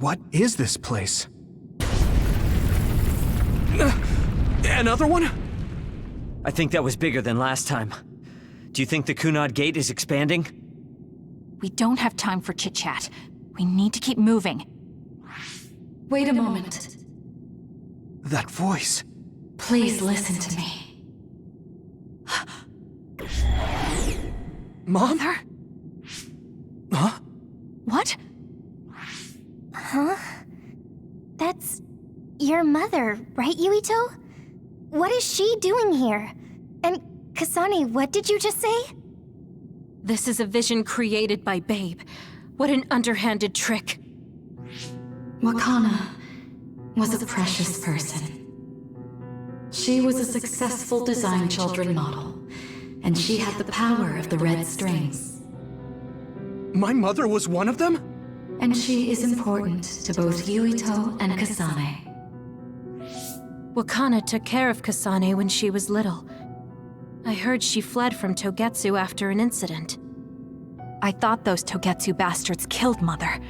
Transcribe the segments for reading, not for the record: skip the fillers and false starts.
What is this place? Another one? I think that was bigger than last time. Do you think the Kunad Gate is expanding? We don't have time for chit-chat. We need to keep moving. Wait a moment. That voice. Please listen to me. Mom? Mother? Huh? What? Huh? That's your mother, right, Yuito? What is she doing here? And Kasane, what did you just say? This is a vision created by Babe. What an underhanded trick. Wakana was a precious person. She was a successful design children model, and she had the power of the red strings. My mother was one of them? And she is important to both Yuito and Kasane. Wakana took care of Kasane when she was little. I heard she fled from Togetsu after an incident. I thought those Togetsu bastards killed Mother.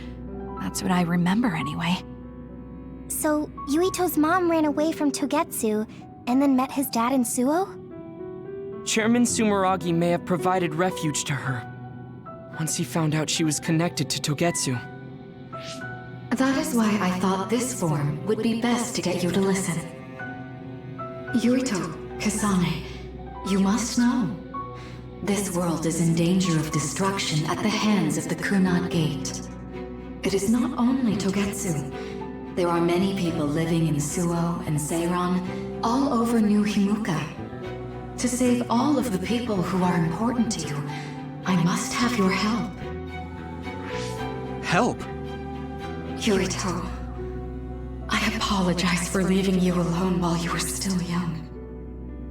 That's what I remember anyway. So, Yuito's mom ran away from Togetsu, and then met his dad in Suo? Chairman Sumeragi may have provided refuge to her, once he found out she was connected to Togetsu. That is why I thought this form would be best to get you to listen. Yuito, Kasane, you must know. This world is in danger of destruction at the hands of the Kunad Gate. It is not only Togetsu. There are many people living in Suo and Seiran, all over New Himuka. To save all of the people who are important to you, I must have your help. Help? Yuito, I apologize for leaving you alone while you were still young.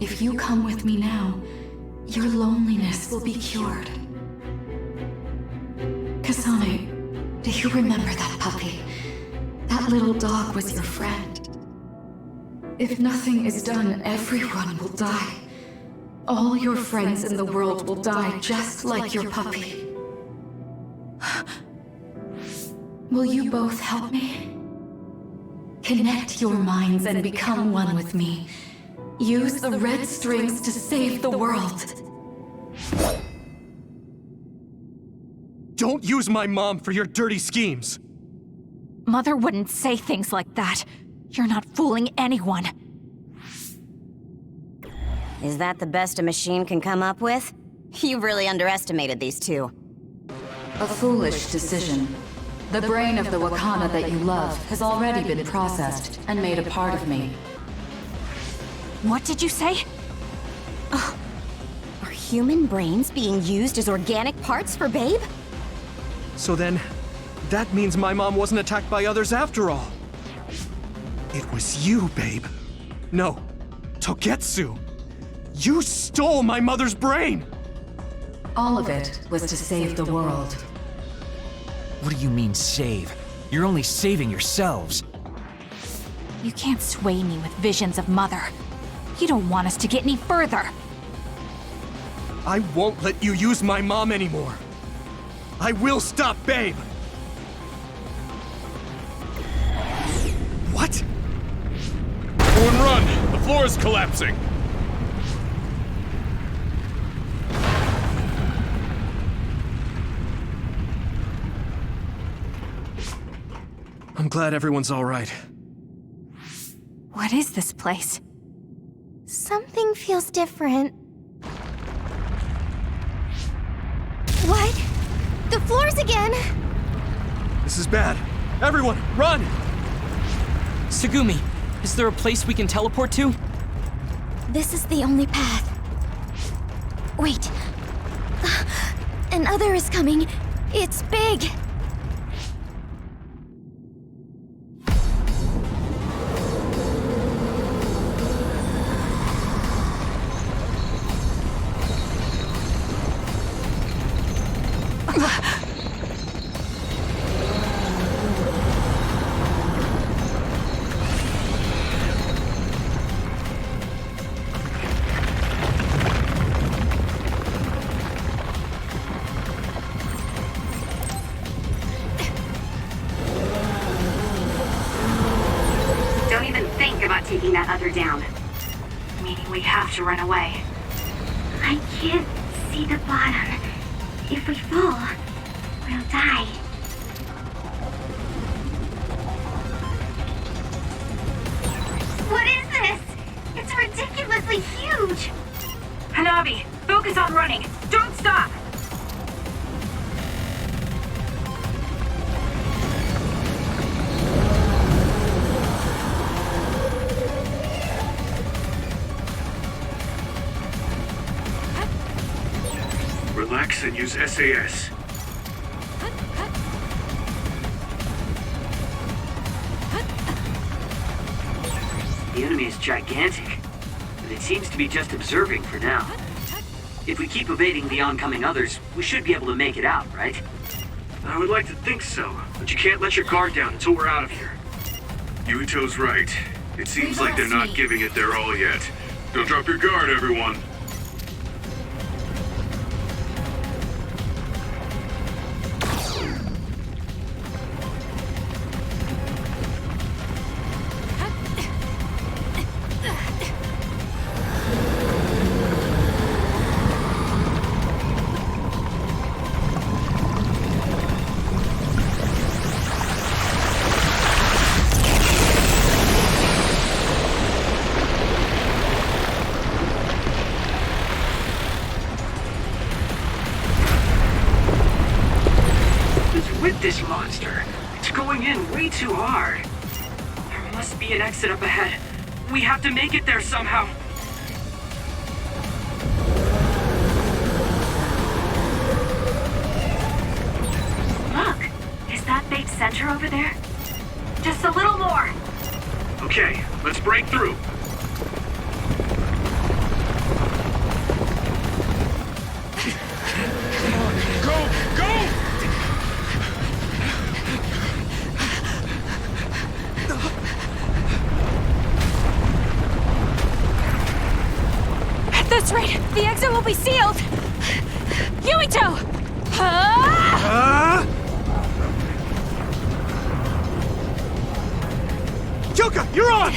If you come with me now, your loneliness will be cured. Kasane, do you remember that puppy? That little dog was your friend. If nothing is done, everyone will die. All your friends in the world will die just like your puppy. Will you both help me? Connect your minds and become one with me. Use the red strings to save the world. Don't use my mom for your dirty schemes! Mother wouldn't say things like that. You're not fooling anyone. Is that the best a machine can come up with? You really underestimated these two. A foolish decision. The brain of the Wakana that you love has already been processed and made a part of me. What did you say? Are human brains being used as organic parts for Babe? So then, that means my mom wasn't attacked by others after all. It was you, Babe. No, Togetsu. You stole my mother's brain! All of it was to save the world. What do you mean, save? You're only saving yourselves. You can't sway me with visions of Mother. You don't want us to get any further. I won't let you use my mom anymore. I will stop Babe! What? Everyone run! The floor is collapsing! I'm glad everyone's all right. What is this place? Something feels different. What? The floors again! This is bad. Everyone, run! Tsugumi, is there a place we can teleport to? This is the only path. Wait. Another is coming. It's big. to run away. I can't see the bottom. If we fall, we'll die. What is this? It's ridiculously huge! Hanabi, focus on running. Don't stop! Relax and use SAS. The enemy is gigantic, but it seems to be just observing for now. If we keep evading the oncoming others, we should be able to make it out, right? I would like to think so, but you can't let your guard down until we're out of here. Yuito's right. It seems like they're not giving it their all yet. Don't drop your guard, everyone. With this monster, it's going in way too hard. There must be an exit up ahead. We have to make it there somehow. Look, is that big center over there? Just a little more. Okay, let's break through. Go! Go! At this rate, the exit will be sealed! Yuito! Yuka, you're on!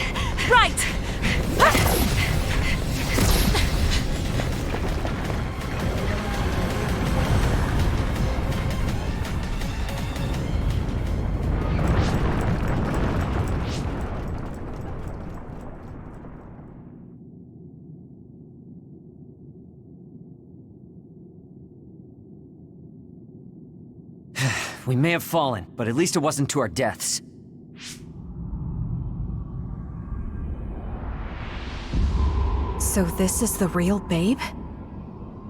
Right! We may have fallen, but at least it wasn't to our deaths. So this is the real Babe?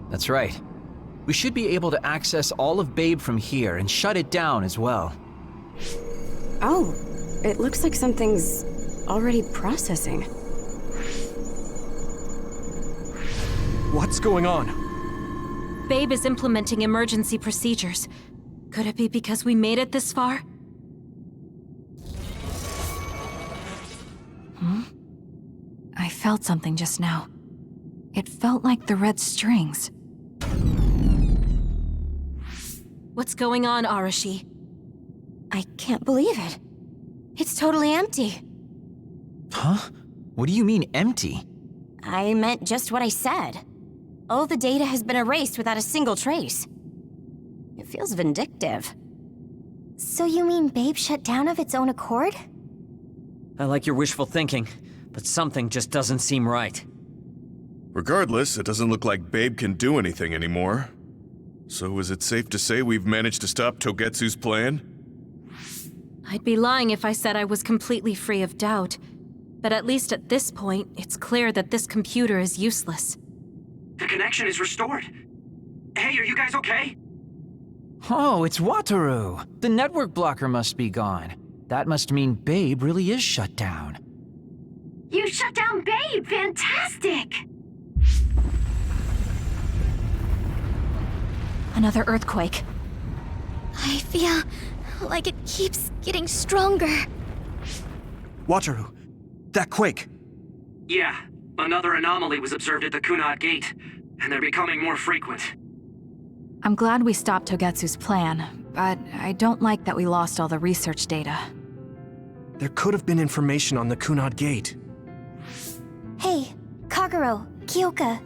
That's right. We should be able to access all of Babe from here and shut it down as well. Oh, it looks like something's already processing. What's going on? Babe is implementing emergency procedures. Could it be because we made it this far? I felt something just now. It felt like the red strings. What's going on, Arashi? I can't believe it. It's totally empty. Huh? What do you mean, empty? I meant just what I said. All the data has been erased without a single trace. It feels vindictive. So you mean Babe shut down of its own accord? I like your wishful thinking, but something just doesn't seem right. Regardless, it doesn't look like Babe can do anything anymore. So is it safe to say we've managed to stop Togetsu's plan? I'd be lying if I said I was completely free of doubt. But at least at this point, it's clear that this computer is useless. The connection is restored. Hey, are you guys okay? Oh, it's Wataru! The network blocker must be gone. That must mean Babe really is shut down. You shut down Babe! Fantastic! Another earthquake. I feel like it keeps getting stronger. Wataru, that quake. Yeah, another anomaly was observed at the Kunad Gate, and they're becoming more frequent. I'm glad we stopped Togetsu's plan, but I don't like that we lost all the research data. There could have been information on the Kunad Gate. Hey, Kagero, Kyoka,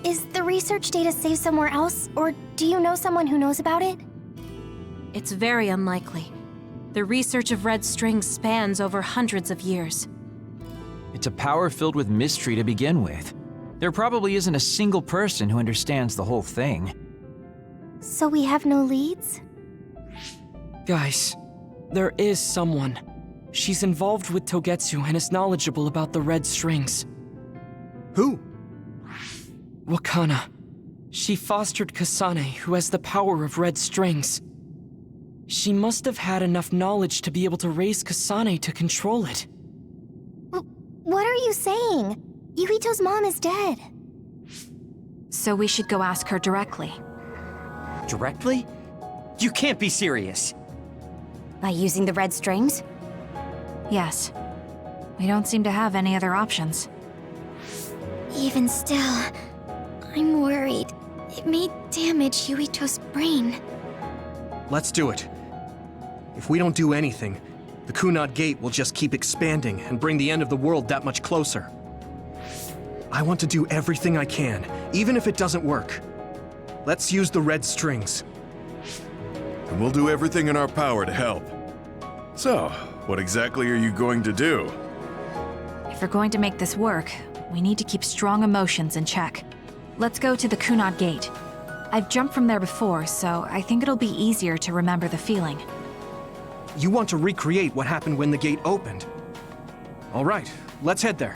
is the research data saved somewhere else, or do you know someone who knows about it? It's very unlikely. The research of red strings spans over hundreds of years. It's a power filled with mystery to begin with. There probably isn't a single person who understands the whole thing. So we have no leads? Guys, there is someone. She's involved with Togetsu and is knowledgeable about the red strings. Who? Wakana. She fostered Kasane, who has the power of red strings. She must have had enough knowledge to be able to raise Kasane to control it. What are you saying? Yuito's mom is dead. So we should go ask her directly. Directly? You can't be serious. By using the red strings? Yes. We don't seem to have any other options. Even still, I'm worried. It may damage Yuito's brain. Let's do it. If we don't do anything, the Kunad Gate will just keep expanding and bring the end of the world that much closer. I want to do everything I can, even if it doesn't work. Let's use the red strings. And we'll do everything in our power to help. So, what exactly are you going to do? If we're going to make this work, we need to keep strong emotions in check. Let's go to the Kunad Gate. I've jumped from there before, so I think it'll be easier to remember the feeling. You want to recreate what happened when the gate opened? All right, let's head there.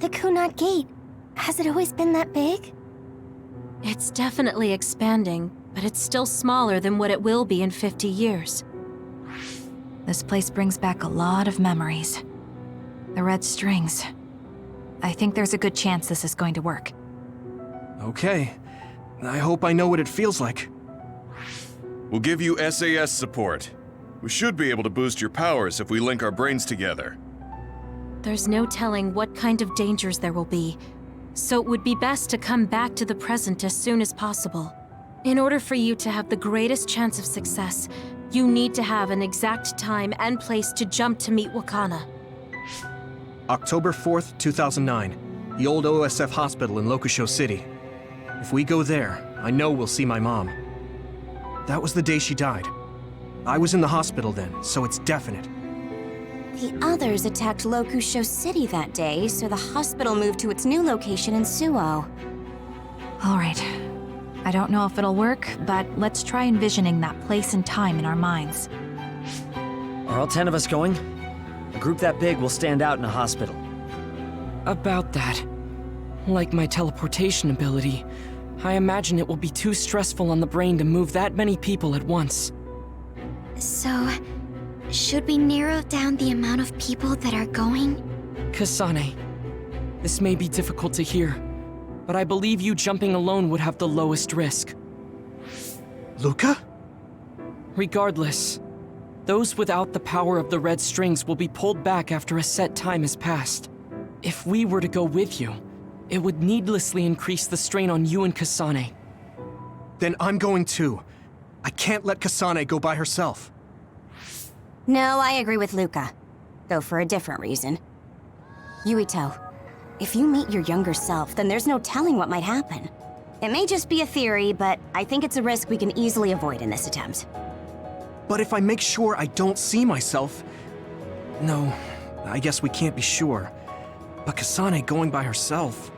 The Kunad Gate. Has it always been that big? It's definitely expanding, but it's still smaller than what it will be in 50 years. This place brings back a lot of memories. The red strings. I think there's a good chance this is going to work. Okay. I hope I know what it feels like. We'll give you SAS support. We should be able to boost your powers if we link our brains together. There's no telling what kind of dangers there will be, so it would be best to come back to the present as soon as possible. In order for you to have the greatest chance of success, you need to have an exact time and place to jump to meet Wakana. October 4th, 2009. The old OSF hospital in Lokusho City. If we go there, I know we'll see my mom. That was the day she died. I was in the hospital then, so it's definite. The others attacked Lokusho City that day, so the hospital moved to its new location in Suo. All right. I don't know if it'll work, but let's try envisioning that place and time in our minds. Are all 10 of us going? A group that big will stand out in a hospital. About that. Like my teleportation ability, I imagine it will be too stressful on the brain to move that many people at once. So, should we narrow down the amount of people that are going? Kasane, This may be difficult to hear, but I believe you jumping alone would have the lowest risk. Luca? Regardless, those without the power of the red strings will be pulled back after a set time has passed. If we were to go with you, it would needlessly increase the strain on you and Kasane. Then I'm going too. I can't let Kasane go by herself. No, I agree with Luca. Though for a different reason. Yuito, if you meet your younger self, then there's no telling what might happen. It may just be a theory, but I think it's a risk we can easily avoid in this attempt. But if I make sure I don't see myself... No, I guess we can't be sure. But Kasane going by herself...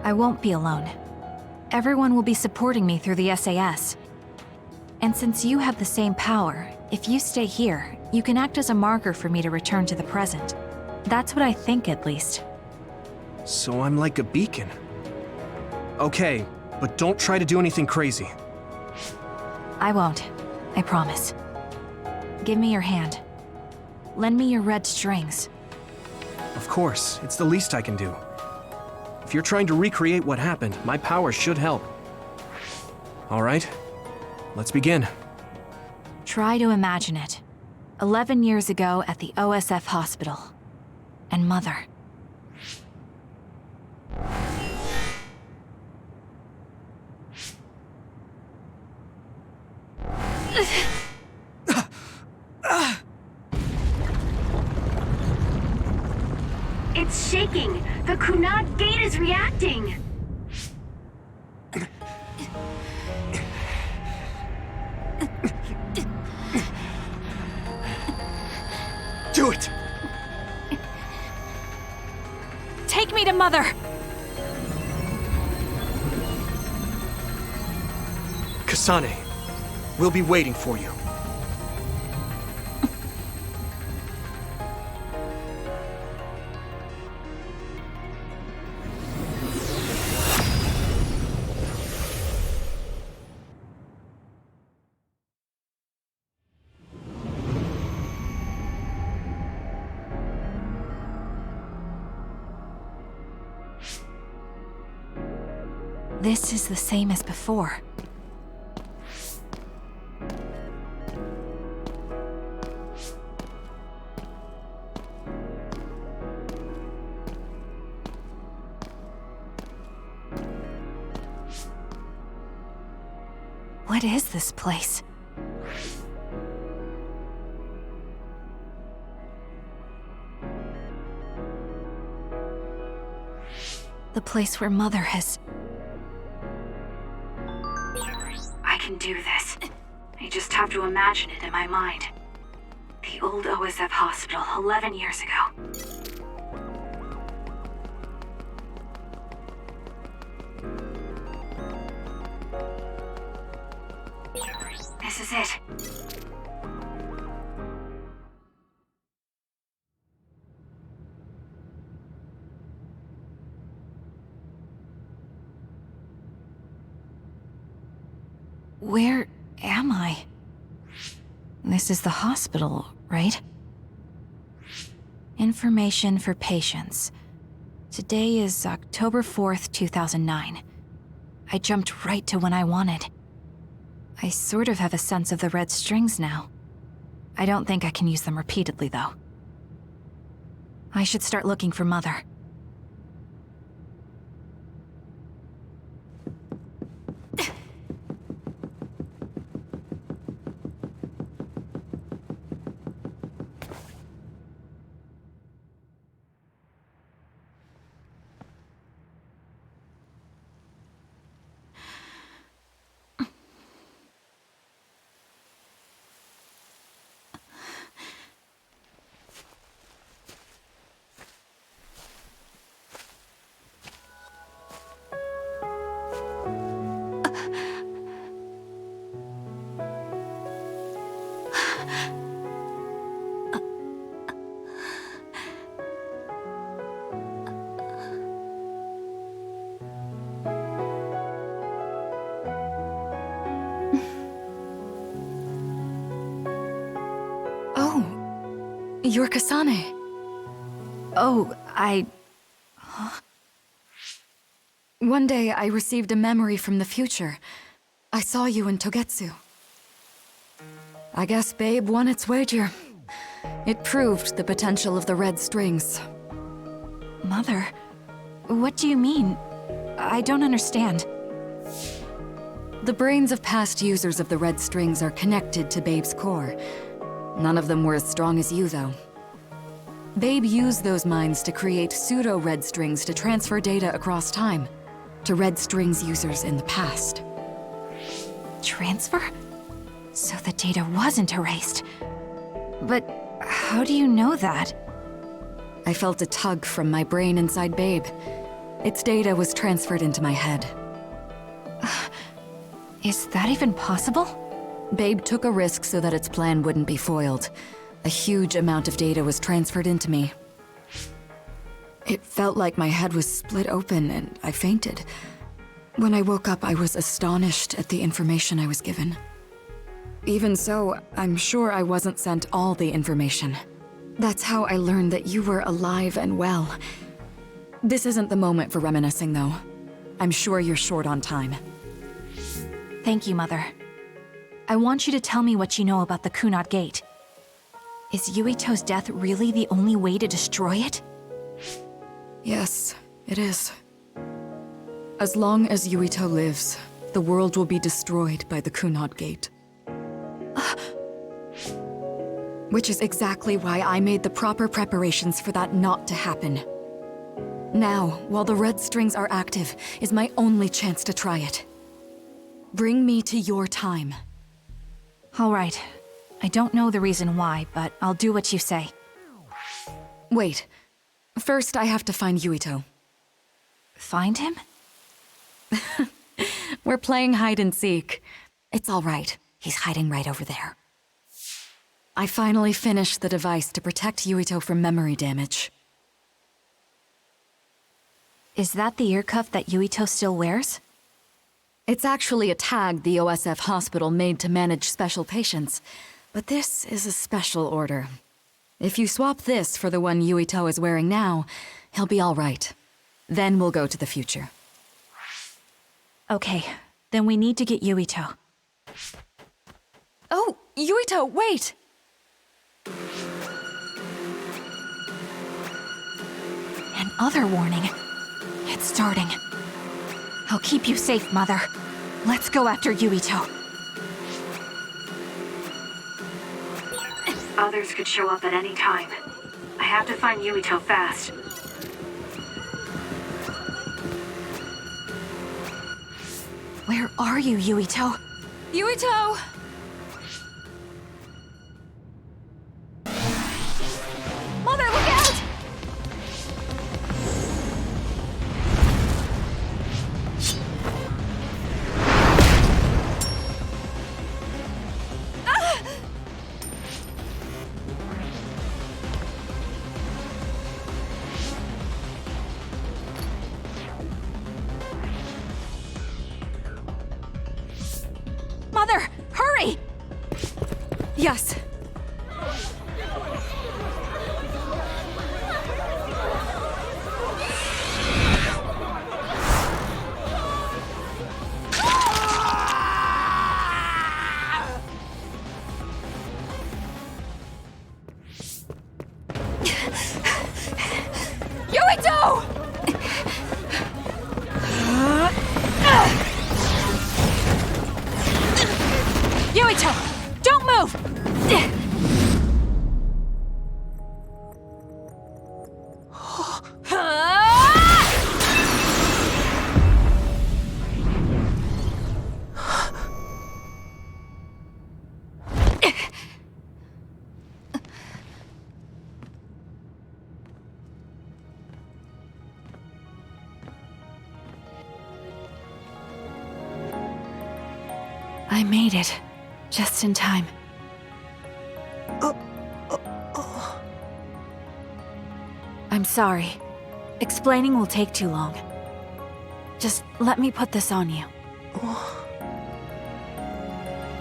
I won't be alone. Everyone will be supporting me through the SAS. And since you have the same power, if you stay here, you can act as a marker for me to return to the present. That's what I think, at least. So I'm like a beacon. Okay, but don't try to do anything crazy. I won't. I promise. Give me your hand. Lend me your red strings. Of course, it's the least I can do. If you're trying to recreate what happened, my power should help. All right, let's begin. Try to imagine it. 11 years ago at the OSF hospital. And Mother. It's shaking! The Kunad gate is reacting! Do it! Take me to Mother! Kasane, we'll be waiting for you. This is the same as before. What is this place? The place where Mother has... I can do this. I just have to imagine it in my mind. The old OSF hospital 11 years ago. This is it. Where am I? This is the hospital, right? Information for patients. Today is October 4th, 2009. I jumped right to when I wanted. I sort of have a sense of the red strings now. I don't think I can use them repeatedly, though. I should start looking for Mother. Oh, you're Kasane. Oh, One day, I received a memory from the future. I saw you in Togetsu. I guess Babe won its wager. It proved the potential of the red strings. Mother, what do you mean? I don't understand. The brains of past users of the red strings are connected to Babe's core. None of them were as strong as you, though. Babe used those minds to create pseudo-red strings to transfer data across time to red strings users in the past. Transfer? So the data wasn't erased. But how do you know that? I felt a tug from my brain inside Babe. Its data was transferred into my head. Is that even possible? Babe took a risk so that its plan wouldn't be foiled. A huge amount of data was transferred into me. It felt like my head was split open and I fainted. When I woke up, I was astonished at the information I was given. Even so, I'm sure I wasn't sent all the information. That's how I learned that you were alive and well. This isn't the moment for reminiscing, though. I'm sure you're short on time. Thank you, Mother. I want you to tell me what you know about the Kunad Gate. Is Yuito's death really the only way to destroy it? Yes, it is. As long as Yuito lives, the world will be destroyed by the Kunad Gate. Which is exactly why I made the proper preparations for that not to happen. Now, while the red strings are active, is my only chance to try it. Bring me to your time. All right. I don't know the reason why, but I'll do what you say. Wait. First, I have to find Yuito. Find him? We're playing hide and seek. It's all right. He's hiding right over there. I finally finished the device to protect Yuito from memory damage. Is that the ear cuff that Yuito still wears? It's actually a tag the OSF hospital made to manage special patients. But this is a special order. If you swap this for the one Yuito is wearing now, he'll be all right. Then we'll go to the future. Okay, then we need to get Yuito. Oh, Yuito, wait! Another warning. It's starting. I'll keep you safe, Mother. Let's go after Yuito. Others could show up at any time. I have to find Yuito fast. Where are you, Yuito? Yuito! Mother, look out! Mother, hurry! Yes. Yuito! Yuito, don't move! I made it. Just in time. I'm sorry. Explaining will take too long. Just let me put this on you.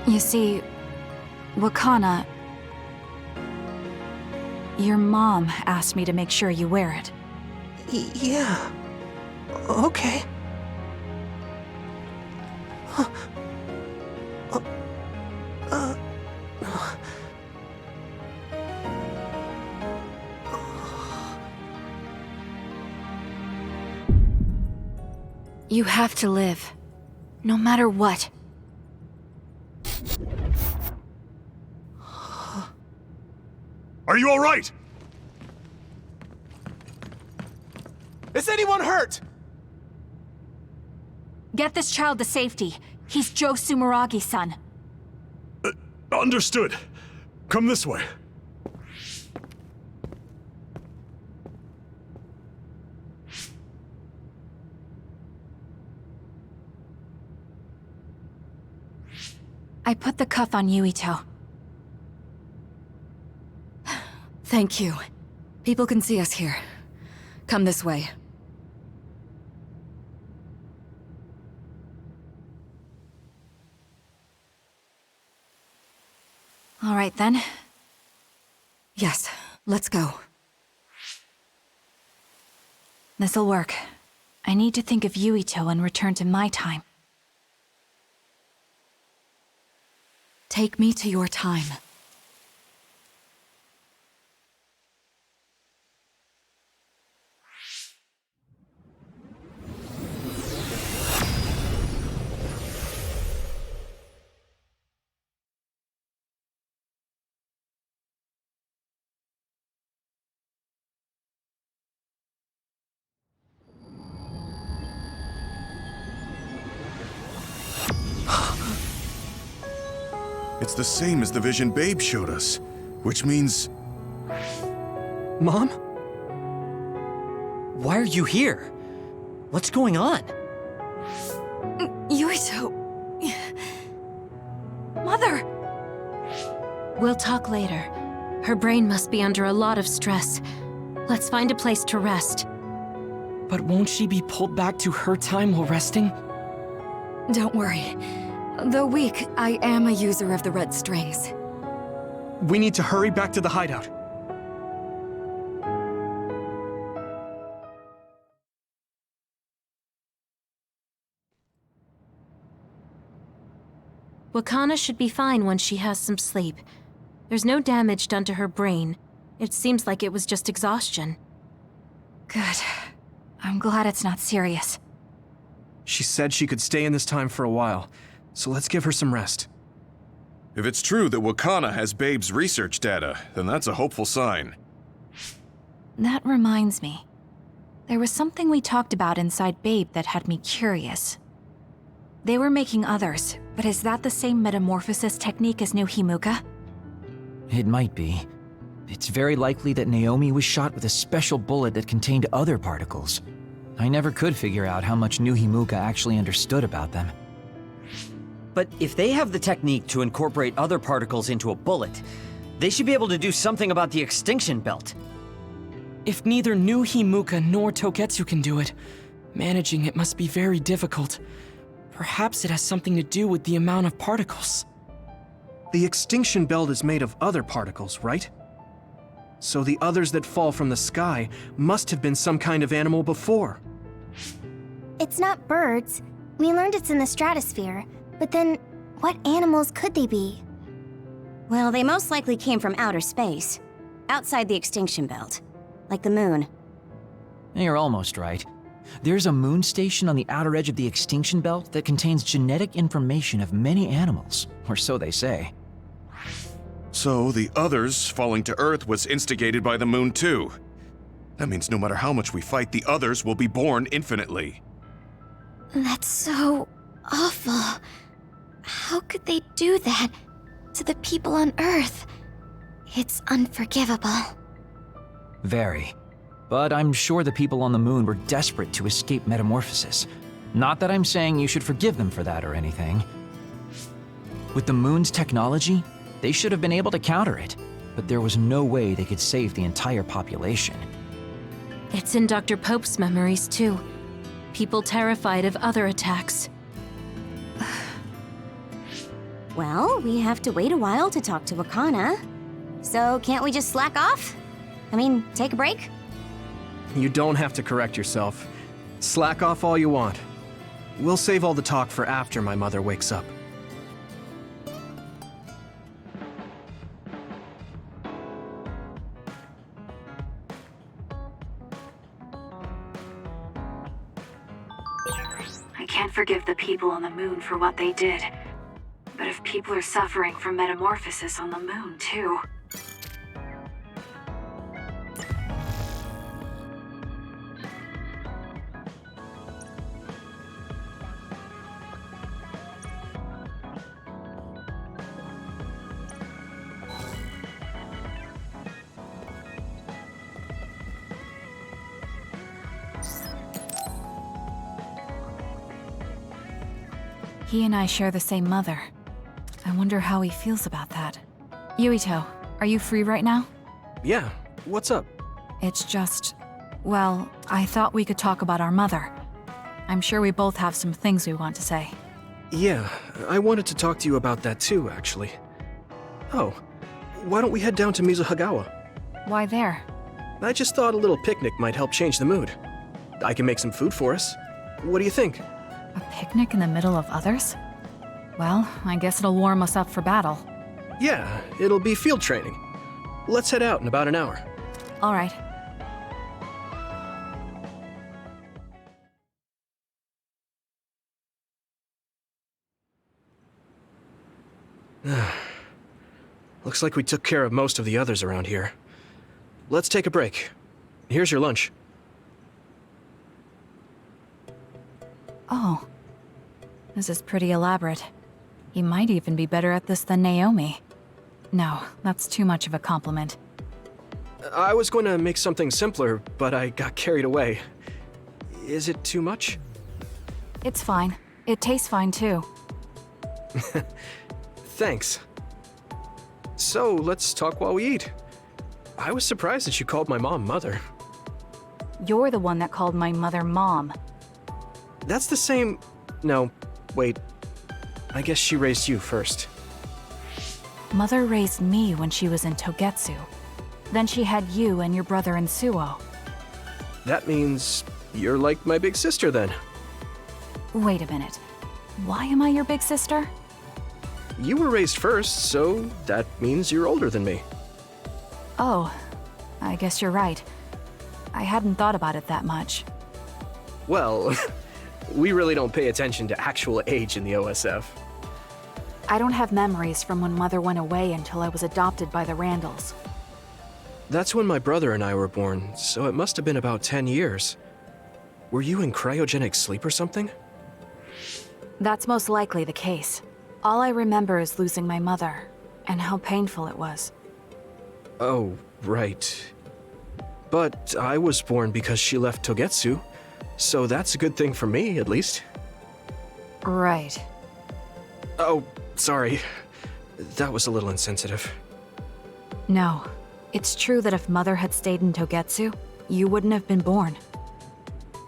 You see, Wakana... Your mom asked me to make sure you wear it. Yeah. Okay. You have to live. No matter what. Are you all right? Is anyone hurt? Get this child to safety. He's Joe Sumeragi's son. Understood. Come this way. I put the cuff on Yuito. Thank you. People can see us here. Come this way. All right then. Yes, let's go. This'll work. I need to think of Yuito and return to my time. Take me to your time. It's the same as the vision Babe showed us, which means... Mom? Why are you here? What's going on? Yuito... Mother! We'll talk later. Her brain must be under a lot of stress. Let's find a place to rest. But won't she be pulled back to her time while resting? Don't worry. Though weak, I am a user of the red strings. We need to hurry back to the hideout. Wakana should be fine when she has some sleep. There's no damage done to her brain. It seems like it was just exhaustion. Good. I'm glad it's not serious. She said she could stay in this time for a while, so let's give her some rest. If it's true that Wakana has Babe's research data, then that's a hopeful sign. That reminds me. There was something we talked about inside Babe that had me curious. They were making others, but is that the same metamorphosis technique as New Himuka? It might be. It's very likely that Naomi was shot with a special bullet that contained other particles. I never could figure out how much New Himuka actually understood about them. But if they have the technique to incorporate other particles into a bullet, they should be able to do something about the extinction belt. If neither New Himuka nor Togetsu can do it, managing it must be very difficult. Perhaps it has something to do with the amount of particles. The extinction belt is made of other particles, right? So the others that fall from the sky must have been some kind of animal before. It's not birds. We learned it's in the stratosphere. But then, what animals could they be? Well, they most likely came from outer space. Outside the extinction belt. Like the moon. You're almost right. There's a moon station on the outer edge of the extinction belt that contains genetic information of many animals, or so they say. So the others falling to Earth was instigated by the moon too. That means no matter how much we fight, the others will be born infinitely. That's so awful. How could they do that to the people on Earth? It's unforgivable. Very. But I'm sure the people on the moon were desperate to escape metamorphosis. Not that I'm saying you should forgive them for that or anything. With the moon's technology, they should have been able to counter it, but there was no way they could save the entire population. It's in Dr. Pope's memories, too. People terrified of other attacks. Well, we have to wait a while to talk to Wakana. So can't we just slack off? I mean, take a break? You don't have to correct yourself. Slack off all you want. We'll save all the talk for after my mother wakes up. I can't forgive the people on the moon for what they did. But if people are suffering from metamorphosis on the moon, too... He and I share the same mother. I wonder how he feels about that. Yuito, are you free right now? Yeah, what's up? It's just... well, I thought we could talk about our mother. I'm sure we both have some things we want to say. Yeah, I wanted to talk to you about that too, actually. Oh, why don't we head down to Mizuhagawa? Why there? I just thought a little picnic might help change the mood. I can make some food for us. What do you think? A picnic in the middle of others? Well, I guess it'll warm us up for battle. Yeah, it'll be field training. Let's head out in about an hour. All right. Looks like we took care of most of the others around here. Let's take a break. Here's your lunch. Oh. This is pretty elaborate. He might even be better at this than Naomi. No, that's too much of a compliment. I was going to make something simpler, but I got carried away. Is it too much? It's fine. It tastes fine too. Thanks. So, let's talk while we eat. I was surprised that you called my mom Mother. You're the one that called my mother Mom. That's the same... No, wait. I guess she raised you first. Mother raised me when she was in Togetsu. Then she had you and your brother in Suo. That means you're like my big sister then. Wait a minute. Why am I your big sister? You were raised first, so that means you're older than me. Oh, I guess you're right. I hadn't thought about it that much. Well, we really don't pay attention to actual age in the OSF. I don't have memories from when Mother went away until I was adopted by the Randalls. That's when my brother and I were born, so it must have been about 10 years. Were you in cryogenic sleep or something? That's most likely the case. All I remember is losing my mother, and how painful it was. Oh, right. But I was born because she left Togetsu, so that's a good thing for me, at least. Right. Oh, sorry. That was a little insensitive. No. It's true that if Mother had stayed in Togetsu, you wouldn't have been born.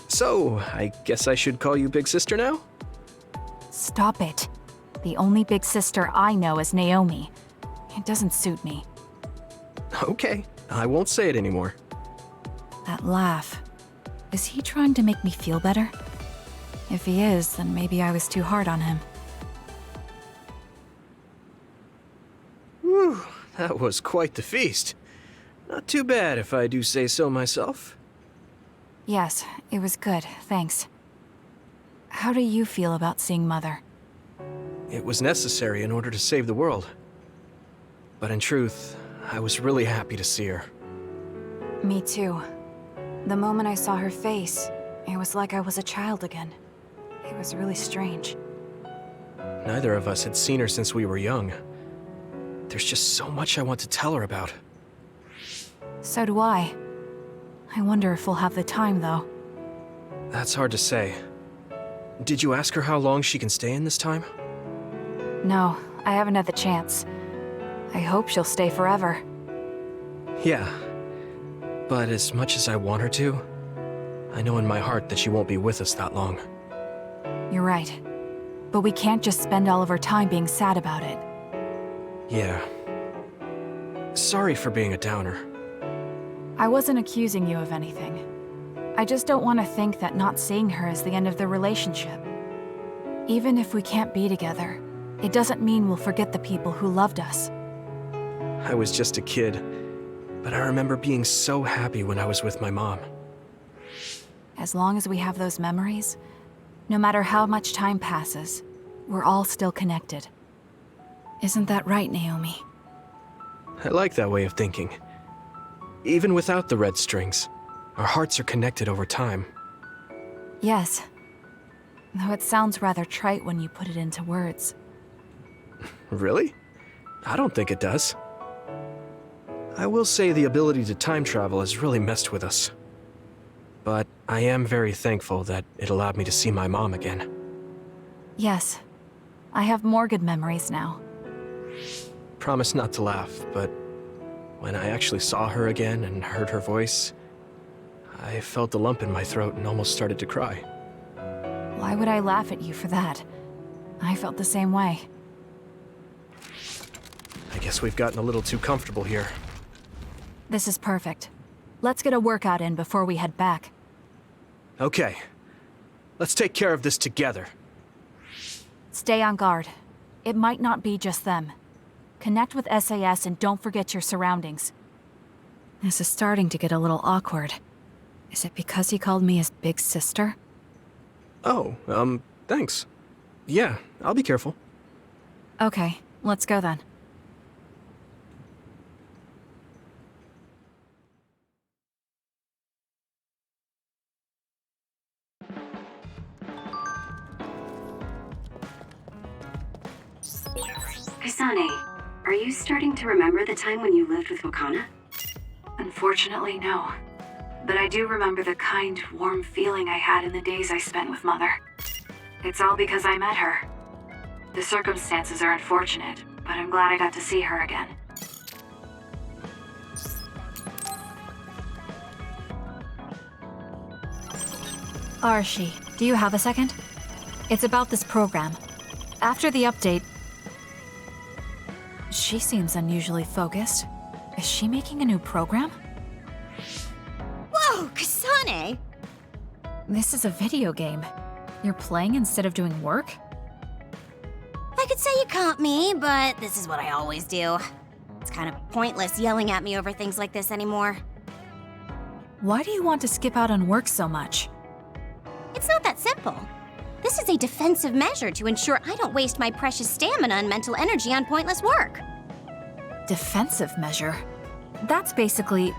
So, I guess I should call you Big Sister now? Stop it. The only big sister I know is Naomi. It doesn't suit me. Okay, I won't say it anymore. That laugh. Is he trying to make me feel better? If he is, then maybe I was too hard on him. Whew, that was quite the feast. Not too bad if I do say so myself. Yes, it was good, thanks. How do you feel about seeing Mother? It was necessary in order to save the world. But in truth, I was really happy to see her. Me too. The moment I saw her face, it was like I was a child again. It was really strange. Neither of us had seen her since we were young. There's just so much I want to tell her about. So do I. I wonder if we'll have the time, though. That's hard to say. Did you ask her how long she can stay in this time? No, I haven't had the chance. I hope she'll stay forever. Yeah. But as much as I want her to, I know in my heart that she won't be with us that long. You're right. But we can't just spend all of our time being sad about it. Yeah. Sorry for being a downer. I wasn't accusing you of anything. I just don't want to think that not seeing her is the end of the relationship. Even if we can't be together, it doesn't mean we'll forget the people who loved us. I was just a kid, but I remember being so happy when I was with my mom. As long as we have those memories, no matter how much time passes, we're all still connected. Isn't that right, Naomi? I like that way of thinking. Even without the red strings, our hearts are connected over time. Yes. Though it sounds rather trite when you put it into words. Really? I don't think it does. I will say the ability to time travel has really messed with us. But I am very thankful that it allowed me to see my mom again. Yes. I have more good memories now. Promise not to laugh, but when I actually saw her again and heard her voice, I felt a lump in my throat and almost started to cry. Why would I laugh at you for that? I felt the same way. I guess we've gotten a little too comfortable here. This is perfect. Let's get a workout in before we head back. Okay. Let's take care of this together. Stay on guard. It might not be just them. Connect with SAS and don't forget your surroundings. This is starting to get a little awkward. Is it because he called me his big sister? Oh, thanks. Yeah, I'll be careful. Okay, let's go then. Kasane, are you starting to remember the time when you lived with Wakana? Unfortunately, no. But I do remember the kind, warm feeling I had in the days I spent with Mother. It's all because I met her. The circumstances are unfortunate, but I'm glad I got to see her again. Arashi, do you have a second? It's about this program. After the update... She seems unusually focused. Is she making a new program? Whoa, Kasane! This is a video game. You're playing instead of doing work? I could say you caught me, but this is what I always do. It's kind of pointless yelling at me over things like this anymore. Why do you want to skip out on work so much? It's not that simple. This is a defensive measure to ensure I don't waste my precious stamina and mental energy on pointless work. Defensive measure? That's basically...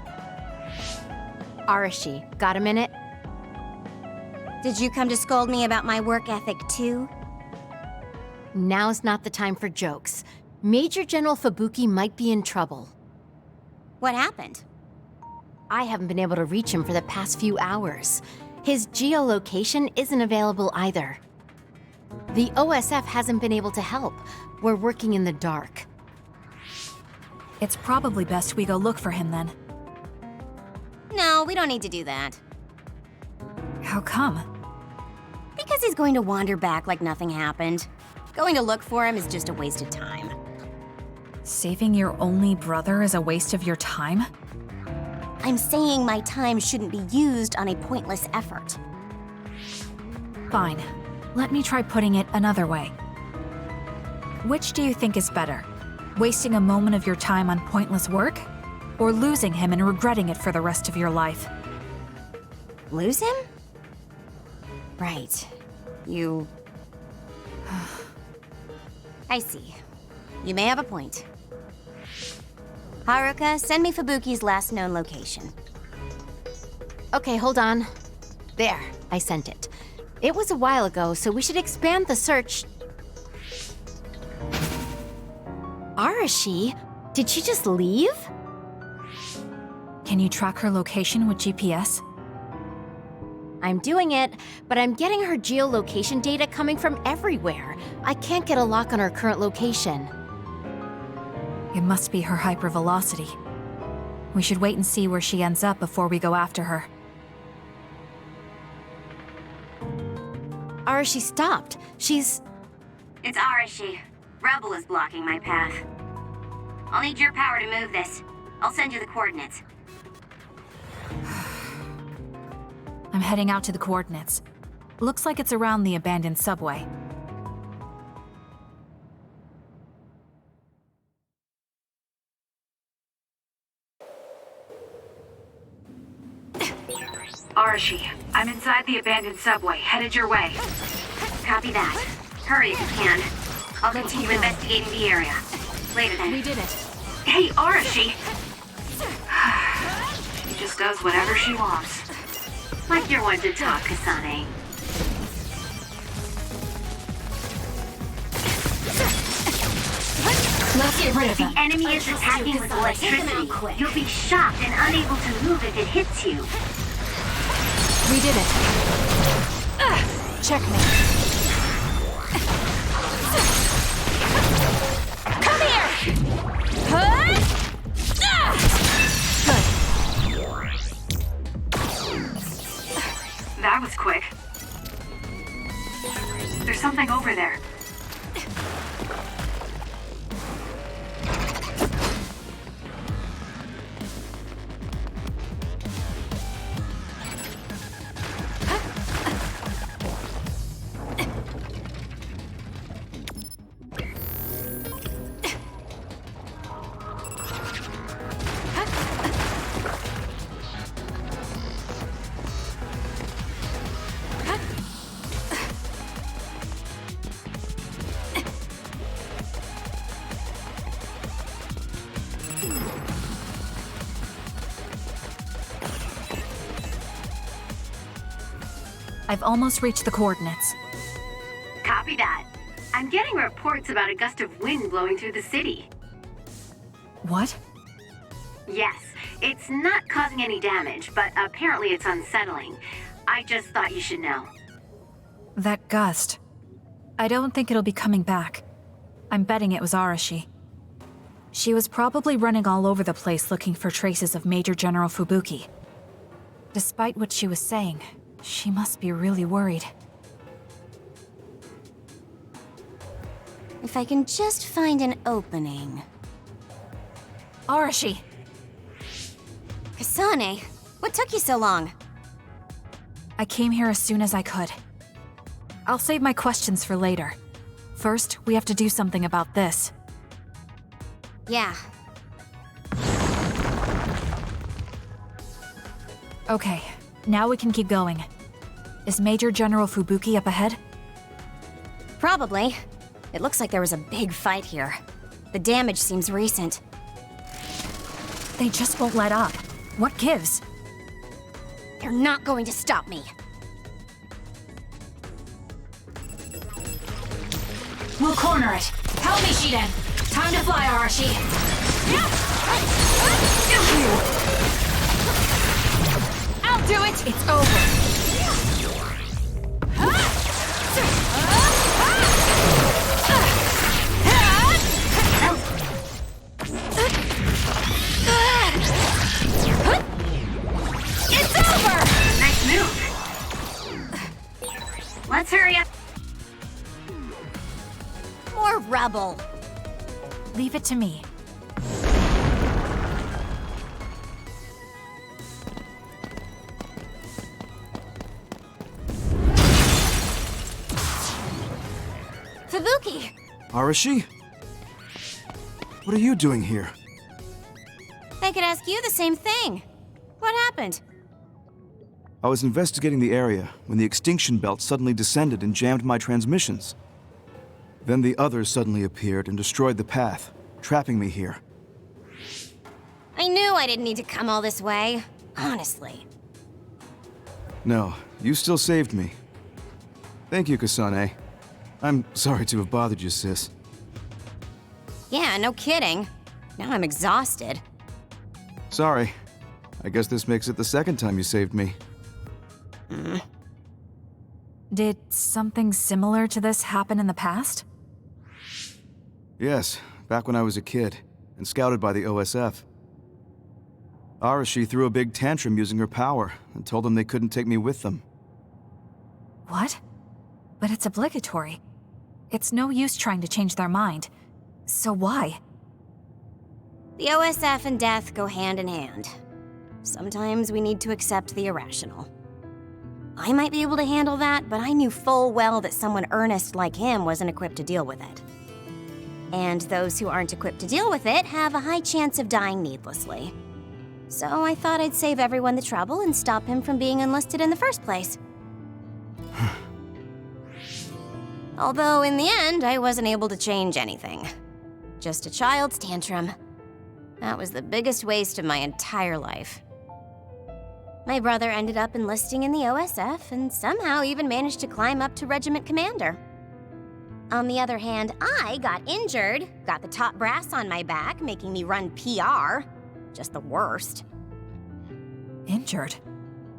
Arashi, got a minute? Did you come to scold me about my work ethic too? Now's not the time for jokes. Major General Fubuki might be in trouble. What happened? I haven't been able to reach him for the past few hours. His geolocation isn't available either. The OSF hasn't been able to help. We're working in the dark. It's probably best we go look for him then. No, we don't need to do that. How come? Because he's going to wander back like nothing happened. Going to look for him is just a waste of time. Saving your only brother is a waste of your time? I'm saying my time shouldn't be used on a pointless effort. Fine. Let me try putting it another way. Which do you think is better? Wasting a moment of your time on pointless work? Or losing him and regretting it for the rest of your life? Lose him? Right. You... I see. You may have a point. Haruka, send me Fubuki's last known location. Okay, hold on. There, I sent it. It was a while ago, so we should expand the search. Arashi? Did she just leave? Can you track her location with GPS? I'm doing it, but I'm getting her geolocation data coming from everywhere. I can't get a lock on her current location. It must be her hypervelocity. We should wait and see where she ends up before we go after her. Arashi stopped. She's... It's Arashi. Rebel is blocking my path. I'll need your power to move this. I'll send you the coordinates. I'm heading out to the coordinates. Looks like it's around the abandoned subway. Arashi, I'm inside the abandoned subway, headed your way. Copy that. Hurry if you can. I'll continue investigating the area. Later then. We did it. Hey, Arashi! She just does whatever she wants. Like you're one to talk, Kasane. Let's get rid of them. The enemy is attacking with electricity. You'll be shocked and unable to move if it hits you. We did it. Checkmate. Come here! Good. That was quick. There's something over there. I've almost reached the coordinates. Copy that. I'm getting reports about a gust of wind blowing through the city. What? Yes, it's not causing any damage, but apparently it's unsettling. I just thought you should know. That gust. I don't think it'll be coming back. I'm betting it was Arashi. She was probably running all over the place looking for traces of Major General Fubuki. Despite what she was saying, she must be really worried. If I can just find an opening. Arashi! Kasane, what took you so long? I came here as soon as I could. I'll save my questions for later. First, we have to do something about this. Yeah. Okay, now we can keep going. Is Major General Fubuki up ahead? Probably. It looks like there was a big fight here. The damage seems recent. They just won't let up. What gives? They're not going to stop me. We'll corner it. Help me, Shiden. Time to fly, Arashi. I'll do it. It's over. It's over! Nice move. Let's hurry up. More rubble. Leave it to me. Fubuki! Arashi? What are you doing here? I could ask you the same thing. What happened? I was investigating the area when the extinction belt suddenly descended and jammed my transmissions. Then the others suddenly appeared and destroyed the path, trapping me here. I knew I didn't need to come all this way. Honestly. No, you still saved me. Thank you, Kasane. I'm sorry to have bothered you, sis. Yeah, no kidding. Now I'm exhausted. Sorry. I guess this makes it the second time you saved me. Did something similar to this happen in the past? Yes, back when I was a kid, and scouted by the OSF. Arashi threw a big tantrum using her power, and told them they couldn't take me with them. What? But it's obligatory. It's no use trying to change their mind. So why? The OSF and death go hand in hand. Sometimes we need to accept the irrational. I might be able to handle that, but I knew full well that someone earnest like him wasn't equipped to deal with it. And those who aren't equipped to deal with it have a high chance of dying needlessly. So I thought I'd save everyone the trouble and stop him from being enlisted in the first place. Although in the end, I wasn't able to change anything. Just a child's tantrum. That was the biggest waste of my entire life. My brother ended up enlisting in the OSF and somehow even managed to climb up to regiment commander. On the other hand, I got injured, got the top brass on my back, making me run PR. Just the worst. Injured?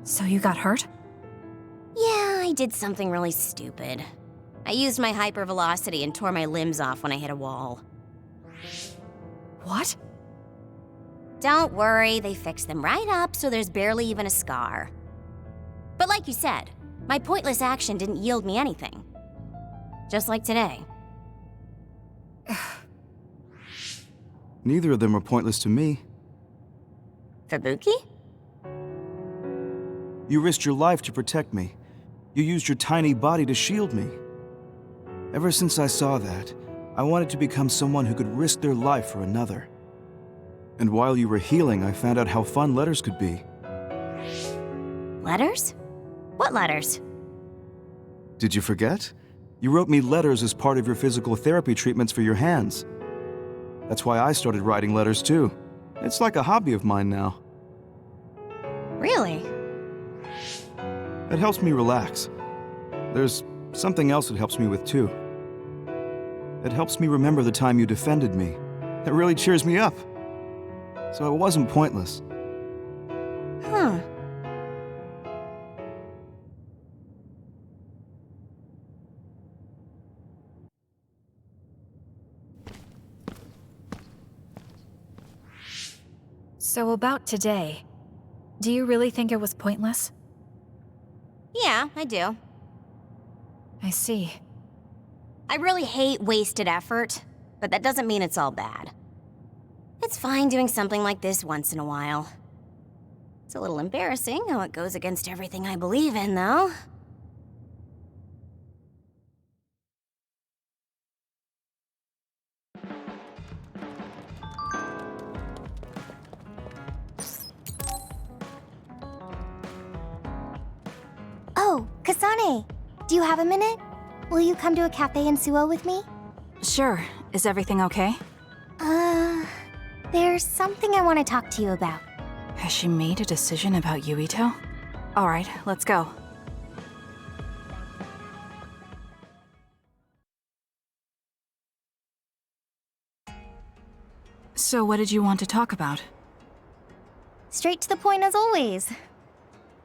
So you got hurt? Yeah, I did something really stupid. I used my hypervelocity and tore my limbs off when I hit a wall. What? Don't worry, they fixed them right up so there's barely even a scar. But like you said, my pointless action didn't yield me anything. Just like today. Neither of them are pointless to me. Fubuki? You risked your life to protect me. You used your tiny body to shield me. Ever since I saw that, I wanted to become someone who could risk their life for another. And while you were healing, I found out how fun letters could be. Letters? What letters? Did you forget? You wrote me letters as part of your physical therapy treatments for your hands. That's why I started writing letters too. It's like a hobby of mine now. Really? It helps me relax. There's something else it helps me with too. It helps me remember the time you defended me. It really cheers me up. So it wasn't pointless. Huh. So about today, do you really think it was pointless? Yeah, I do. I see. I really hate wasted effort, but that doesn't mean it's all bad. It's fine doing something like this once in a while. It's a little embarrassing how it goes against everything I believe in, though. Oh, Kasane! Do you have a minute? Will you come to a cafe in Suo with me? Sure. Is everything okay? There's something I want to talk to you about. Has she made a decision about Yuito? Alright, let's go. So what did you want to talk about? Straight to the point as always.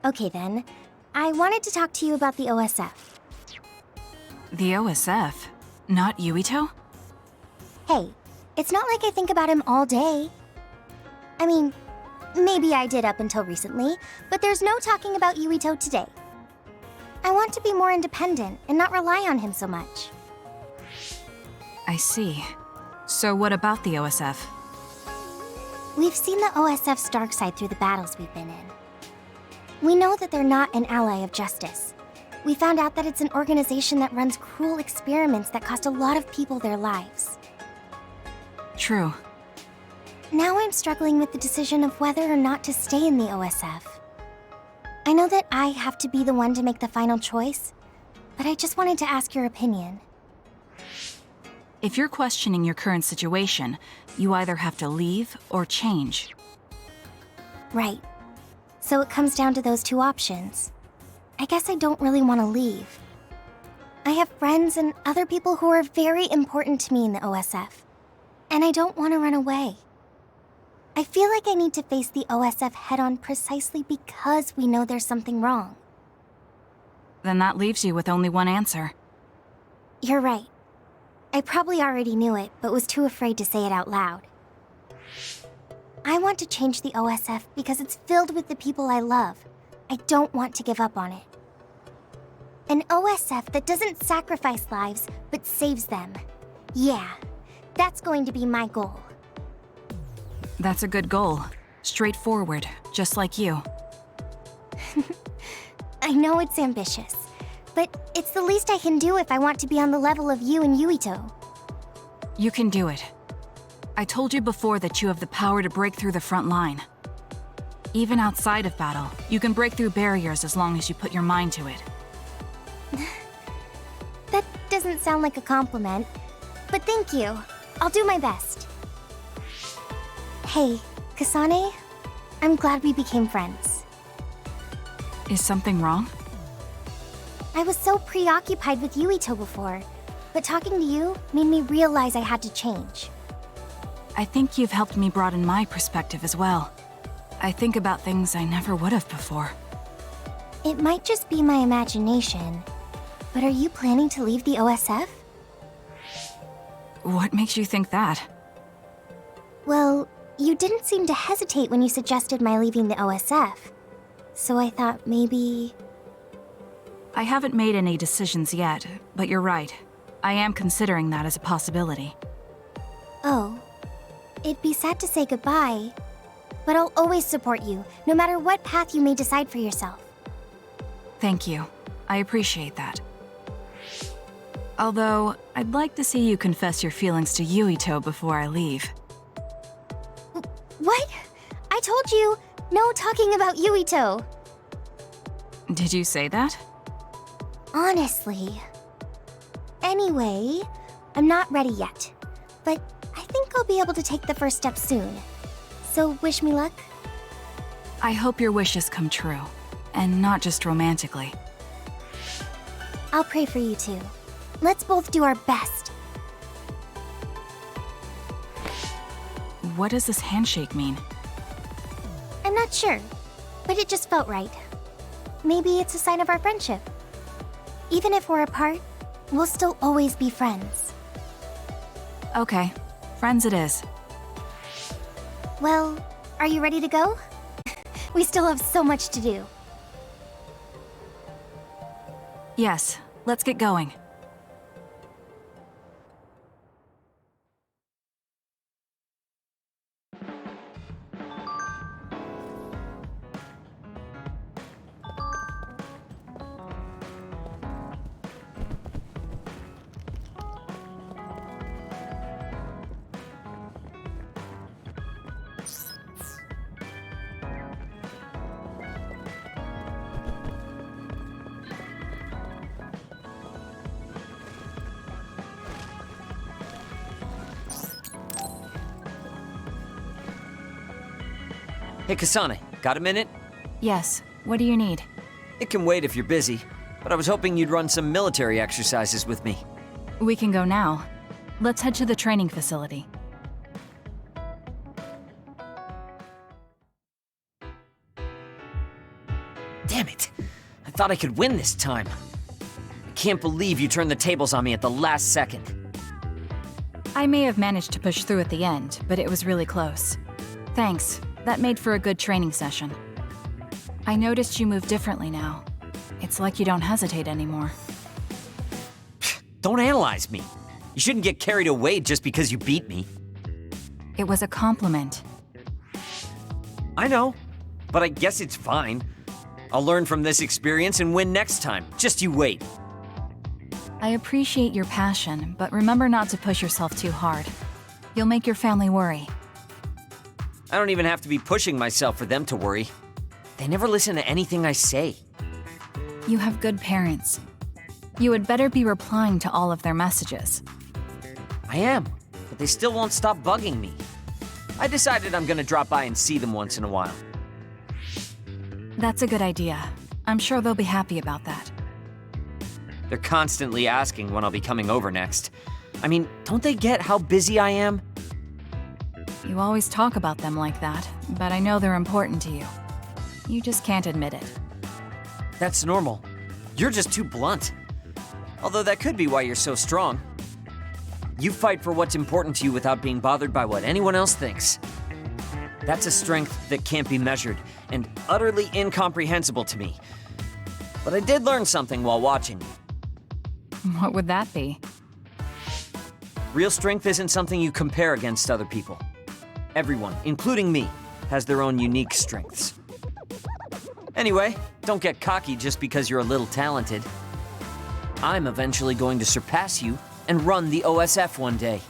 Okay then, I wanted to talk to you about the OSF. The OSF? Not Yuito? Hey, it's not like I think about him all day. I mean, maybe I did up until recently, but there's no talking about Yuito today. I want to be more independent and not rely on him so much. I see. So what about the OSF? We've seen the OSF's dark side through the battles we've been in. We know that they're not an ally of justice. We found out that it's an organization that runs cruel experiments that cost a lot of people their lives. True. Now I'm struggling with the decision of whether or not to stay in the OSF. I know that I have to be the one to make the final choice, but I just wanted to ask your opinion. If you're questioning your current situation, you either have to leave or change. Right. So it comes down to those two options. I guess I don't really want to leave. I have friends and other people who are very important to me in the OSF, and I don't want to run away. I feel like I need to face the OSF head-on precisely because we know there's something wrong. Then that leaves you with only one answer. You're right. I probably already knew it, but was too afraid to say it out loud. I want to change the OSF because it's filled with the people I love. I don't want to give up on it. An OSF that doesn't sacrifice lives, but saves them. Yeah, that's going to be my goal. That's a good goal. Straightforward, just like you. I know it's ambitious, but it's the least I can do if I want to be on the level of you and Yuito. You can do it. I told you before that you have the power to break through the front line. Even outside of battle, you can break through barriers as long as you put your mind to it. That doesn't sound like a compliment, but thank you. I'll do my best. Hey, Kasane, I'm glad we became friends. Is something wrong? I was so preoccupied with Yuito before, but talking to you made me realize I had to change. I think you've helped me broaden my perspective as well. I think about things I never would have before. It might just be my imagination, but are you planning to leave the OSF? What makes you think that? Well, you didn't seem to hesitate when you suggested my leaving the OSF, so I thought maybe... I haven't made any decisions yet, but you're right. I am considering that as a possibility. Oh. It'd be sad to say goodbye, but I'll always support you, no matter what path you may decide for yourself. Thank you. I appreciate that. Although, I'd like to see you confess your feelings to Yuito before I leave. What? I told you, no talking about Yuito. Did you say that? Honestly. Anyway, I'm not ready yet, but I think I'll be able to take the first step soon. So wish me luck? I hope your wishes come true, and not just romantically. I'll pray for you too. Let's both do our best. What does this handshake mean? I'm not sure, but it just felt right. Maybe it's a sign of our friendship. Even if we're apart, we'll still always be friends. Okay, friends it is. Well, are you ready to go? We still have so much to do. Yes, let's get going. Hey, Kasane, got a minute? Yes, what do you need? It can wait if you're busy, but I was hoping you'd run some military exercises with me. We can go now. Let's head to the training facility. Damn it! I thought I could win this time. I can't believe you turned the tables on me at the last second. I may have managed to push through at the end, but it was really close. Thanks. That made for a good training session. I noticed you move differently now. It's like you don't hesitate anymore. Don't analyze me. You shouldn't get carried away just because you beat me. It was a compliment. I know, but I guess it's fine. I'll learn from this experience and win next time. Just you wait. I appreciate your passion, but remember not to push yourself too hard. You'll make your family worry. I don't even have to be pushing myself for them to worry. They never listen to anything I say. You have good parents. You had better be replying to all of their messages. I am, but they still won't stop bugging me. I decided I'm gonna drop by and see them once in a while. That's a good idea. I'm sure they'll be happy about that. They're constantly asking when I'll be coming over next. I mean, don't they get how busy I am? You always talk about them like that, but I know they're important to you. You just can't admit it. That's normal. You're just too blunt. Although that could be why you're so strong. You fight for what's important to you without being bothered by what anyone else thinks. That's a strength that can't be measured, and utterly incomprehensible to me. But I did learn something while watching you. What would that be? Real strength isn't something you compare against other people. Everyone, including me, has their own unique strengths. Anyway, Don't get cocky just because you're a little talented. I'm eventually going to surpass you and run the OSF one day.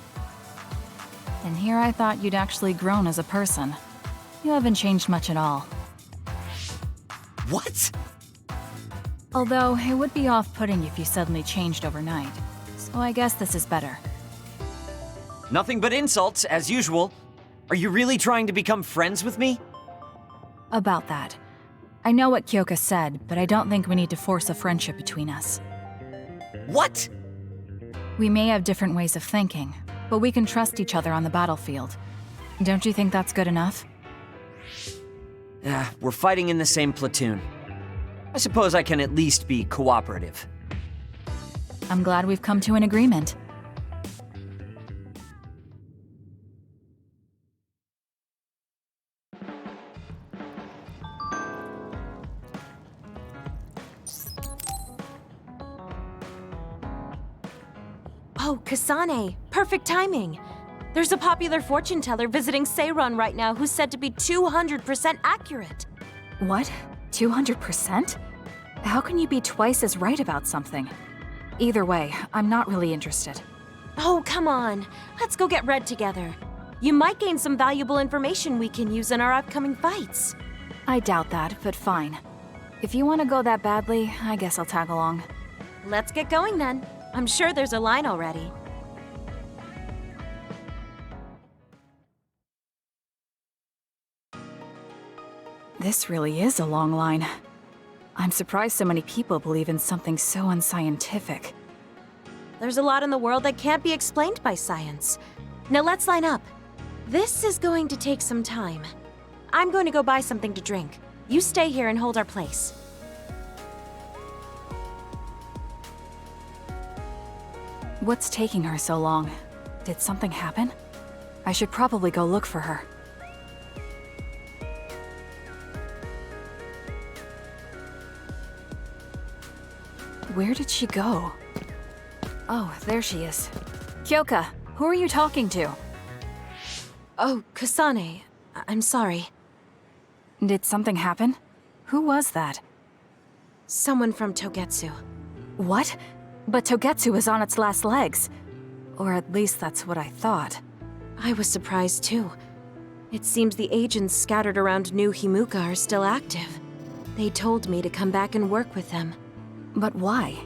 And here I thought you'd actually grown as a person. You haven't changed much at all. What? Although, it would be off-putting if you suddenly changed overnight. So I guess this is better. Nothing but insults, as usual. Are you really trying to become friends with me? About that. I know what Kyoka said, but I don't think we need to force a friendship between us. What? We may have different ways of thinking, but we can trust each other on the battlefield. Don't you think that's good enough? We're fighting in the same platoon. I suppose I can at least be cooperative. I'm glad we've come to an agreement. Oh, Kasane! Perfect timing! There's a popular fortune teller visiting Seiron right now who's said to be 200% accurate. What? 200%? How can you be twice as right about something? Either way, I'm not really interested. Oh, come on. Let's go get Red together. You might gain some valuable information we can use in our upcoming fights. I doubt that, but fine. If you want to go that badly, I guess I'll tag along. Let's get going then. I'm sure there's a line already. This really is a long line. I'm surprised so many people believe in something so unscientific. There's a lot in the world that can't be explained by science. Now let's line up. This is going to take some time. I'm going to go buy something to drink. You stay here and hold our place. What's taking her so long? Did something happen? I should probably go look for her. Where did she go? Oh, there she is. Kyoka, who are you talking to? Oh, Kasane. I'm sorry. Did something happen? Who was that? Someone from Togetsu. What? But Togetsu is on its last legs. Or at least that's what I thought. I was surprised too. It seems the agents scattered around New Himuka are still active. They told me to come back and work with them. But why?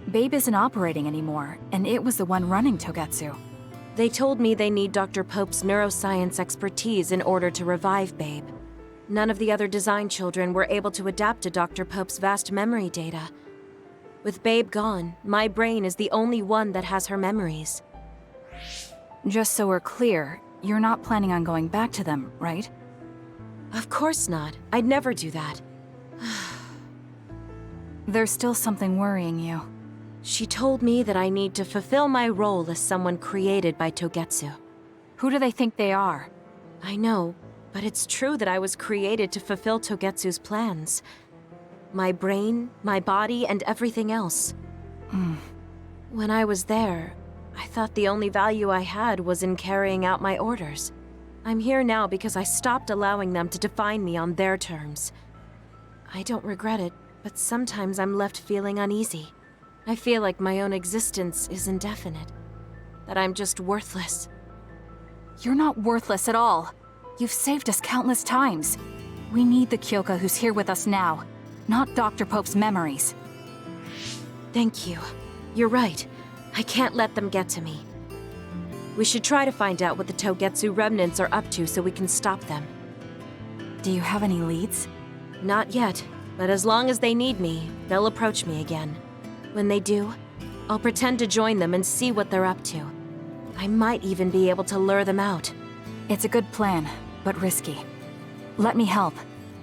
Babe isn't operating anymore, and it was the one running Togetsu. They told me they need Dr. Pope's neuroscience expertise in order to revive Babe. None of the other design children were able to adapt to Dr. Pope's vast memory data. With Babe gone, my brain is the only one that has her memories. Just so we're clear, you're not planning on going back to them, right? Of course not. I'd never do that. There's still something worrying you. She told me that I need to fulfill my role as someone created by Togetsu. Who do they think they are? I know, but it's true that I was created to fulfill Togetsu's plans. My brain, my body, and everything else. When I was there, I thought the only value I had was in carrying out my orders. I'm here now because I stopped allowing them to define me on their terms. I don't regret it, but sometimes I'm left feeling uneasy. I feel like my own existence is indefinite. That I'm just worthless. You're not worthless at all. You've saved us countless times. We need the Kyoka who's here with us now, not Dr. Pope's memories. Thank you. You're right. I can't let them get to me. We should try to find out what the Togetsu remnants are up to so we can stop them. Do you have any leads? Not yet, but as long as they need me, they'll approach me again. When they do, I'll pretend to join them and see what they're up to. I might even be able to lure them out. It's a good plan, but risky. Let me help.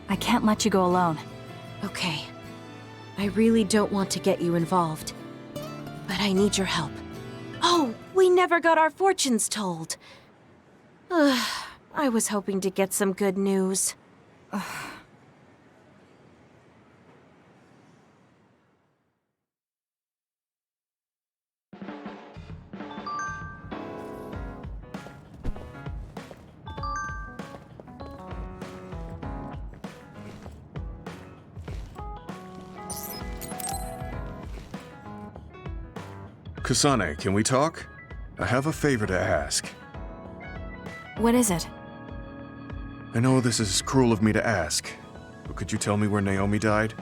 I can't let you go alone. Okay. I really don't want to get you involved, but I need your help. Oh, we never got our fortunes told. I was hoping to get some good news. Kasane, can we talk? I have a favor to ask. What is it? I know this is cruel of me to ask, but could you tell me where Naomi died?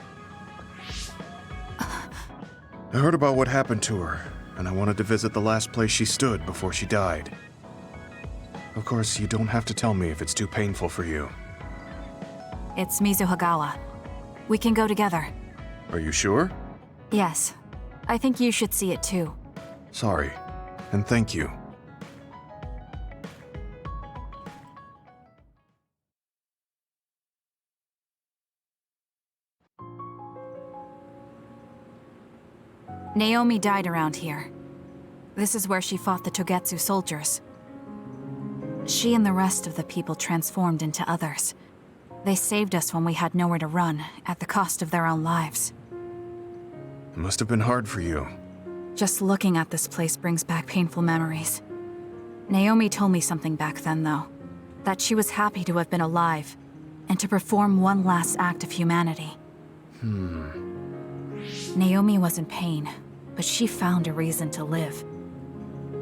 I heard about what happened to her, and I wanted to visit the last place she stood before she died. Of course, you don't have to tell me if it's too painful for you. It's Mizuhagawa. We can go together. Are you sure? Yes. I think you should see it too. Sorry, and thank you. Naomi died around here. This is where she fought the Togetsu soldiers. She and the rest of the people transformed into others. They saved us when we had nowhere to run, at the cost of their own lives. It must have been hard for you. Just looking at this place brings back painful memories. Naomi told me something back then, though. That she was happy to have been alive, and to perform one last act of humanity. Naomi was in pain, but she found a reason to live.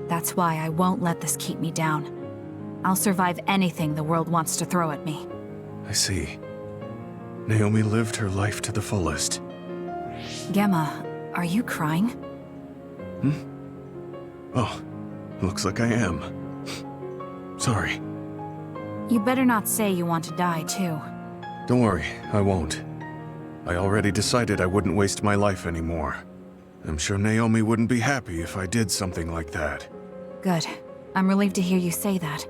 That's why I won't let this keep me down. I'll survive anything the world wants to throw at me. I see. Naomi lived her life to the fullest. Gemma, are you crying? Oh, looks like I am. Sorry. You better not say you want to die, too. Don't worry, I won't. I already decided I wouldn't waste my life anymore. I'm sure Naomi wouldn't be happy if I did something like that. Good. I'm relieved to hear you say that.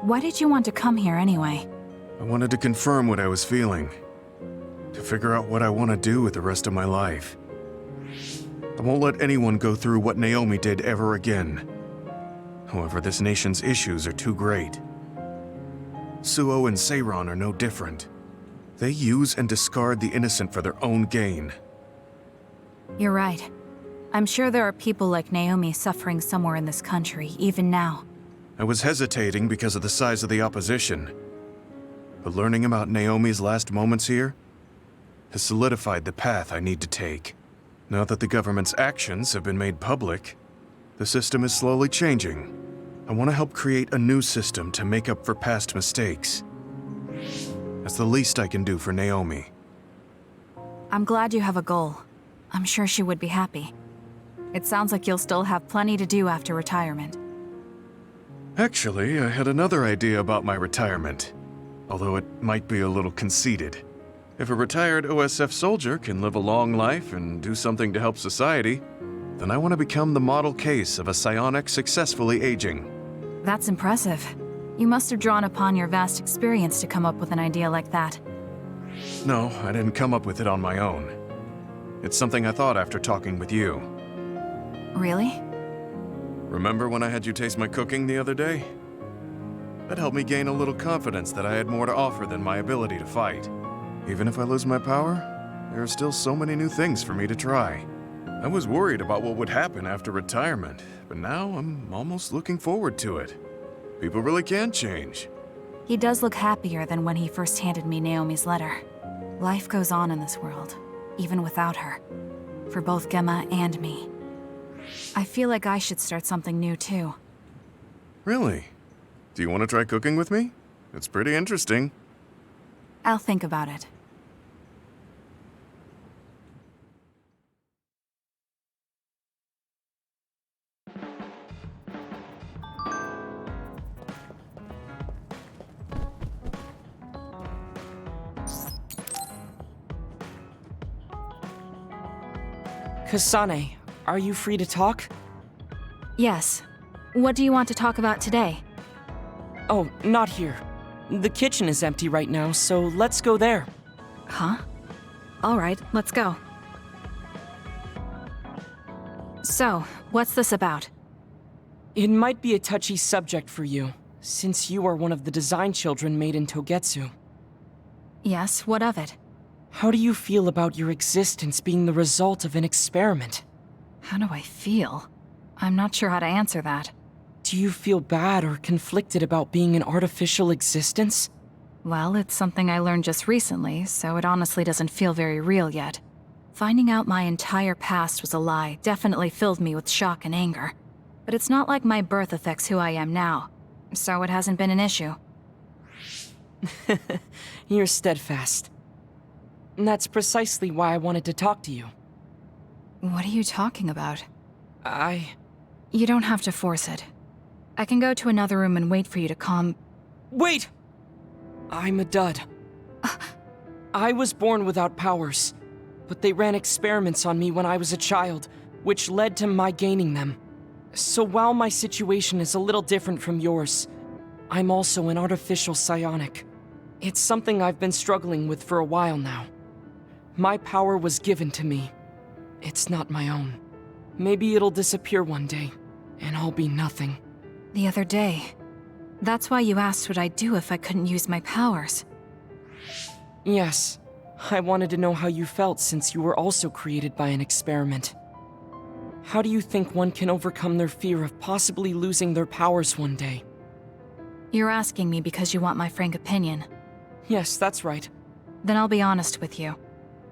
Why did you want to come here anyway? I wanted to confirm what I was feeling. To figure out what I want to do with the rest of my life. I won't let anyone go through what Naomi did ever again. However, this nation's issues are too great. Suo and Seiran are no different. They use and discard the innocent for their own gain. You're right. I'm sure there are people like Naomi suffering somewhere in this country, even now. I was hesitating because of the size of the opposition. But learning about Naomi's last moments here has solidified the path I need to take. Now that the government's actions have been made public, the system is slowly changing. I want to help create a new system to make up for past mistakes. That's the least I can do for Naomi. I'm glad you have a goal. I'm sure she would be happy. It sounds like you'll still have plenty to do after retirement. Actually, I had another idea about my retirement, although it might be a little conceited. If a retired OSF soldier can live a long life and do something to help society, then I want to become the model case of a psionic successfully aging. That's impressive. You must have drawn upon your vast experience to come up with an idea like that. No, I didn't come up with it on my own. It's something I thought after talking with you. Really? Remember when I had you taste my cooking the other day? That helped me gain a little confidence that I had more to offer than my ability to fight. Even if I lose my power, there are still so many new things for me to try. I was worried about what would happen after retirement, but now I'm almost looking forward to it. People really can change. He does look happier than when he first handed me Naomi's letter. Life goes on in this world, even without her. For both Gemma and me. I feel like I should start something new too. Really? Do you want to try cooking with me? It's pretty interesting. I'll think about it. Kasane, are you free to talk? Yes. What do you want to talk about today? Oh, not here. The kitchen is empty right now, so let's go there. Huh? All right, let's go. So, what's this about? It might be a touchy subject for you, since you are one of the design children made in Togetsu. Yes, what of it? How do you feel about your existence being the result of an experiment? How do I feel? I'm not sure how to answer that. Do you feel bad or conflicted about being an artificial existence? Well, it's something I learned just recently, so it honestly doesn't feel very real yet. Finding out my entire past was a lie definitely filled me with shock and anger. But it's not like my birth affects who I am now, so it hasn't been an issue. You're steadfast. And that's precisely why I wanted to talk to you. What are you talking about? I... You don't have to force it. I can go to another room and wait for you to calm... Wait! I'm a dud. I was born without powers, but they ran experiments on me when I was a child, which led to my gaining them. So while my situation is a little different from yours, I'm also an artificial psionic. It's something I've been struggling with for a while now. My power was given to me. It's not my own. Maybe it'll disappear one day, and I'll be nothing. The other day. That's why you asked what I'd do if I couldn't use my powers. Yes. I wanted to know how you felt since you were also created by an experiment. How do you think one can overcome their fear of possibly losing their powers one day? You're asking me because you want my frank opinion. Yes, that's right. Then I'll be honest with you.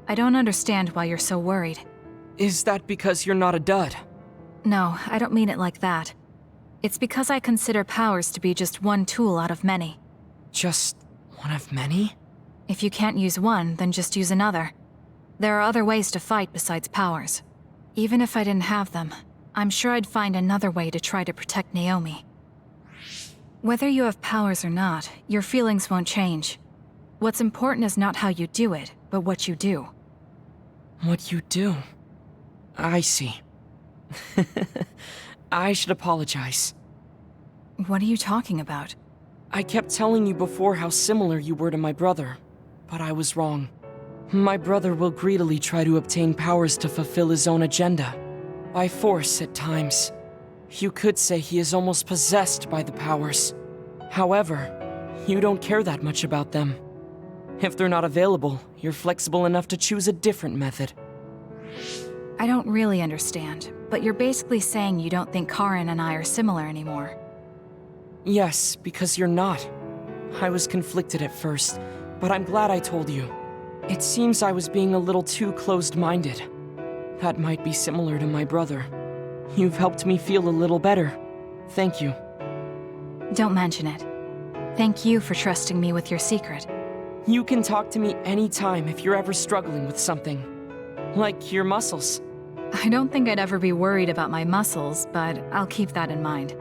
I don't understand why you're so worried. Is that because you're not a dud? No, I don't mean it like that. It's because I consider powers to be just one tool out of many. Just one of many? If you can't use one, then just use another. There are other ways to fight besides powers. Even if I didn't have them, I'm sure I'd find another way to try to protect Naomi. Whether you have powers or not, your feelings won't change. What's important is not how you do it, but what you do. What you do? I see. I should apologize. What are you talking about? I kept telling you before how similar you were to my brother, but I was wrong. My brother will greedily try to obtain powers to fulfill his own agenda. By force, at times. You could say he is almost possessed by the powers. However, you don't care that much about them. If they're not available, you're flexible enough to choose a different method. I don't really understand, but you're basically saying you don't think Karin and I are similar anymore. Yes, because you're not. I was conflicted at first, but I'm glad I told you. It seems I was being a little too closed-minded. That might be similar to my brother. You've helped me feel a little better. Thank you. Don't mention it. Thank you for trusting me with your secret. You can talk to me anytime if you're ever struggling with something. Like your muscles. I don't think I'd ever be worried about my muscles, but I'll keep that in mind.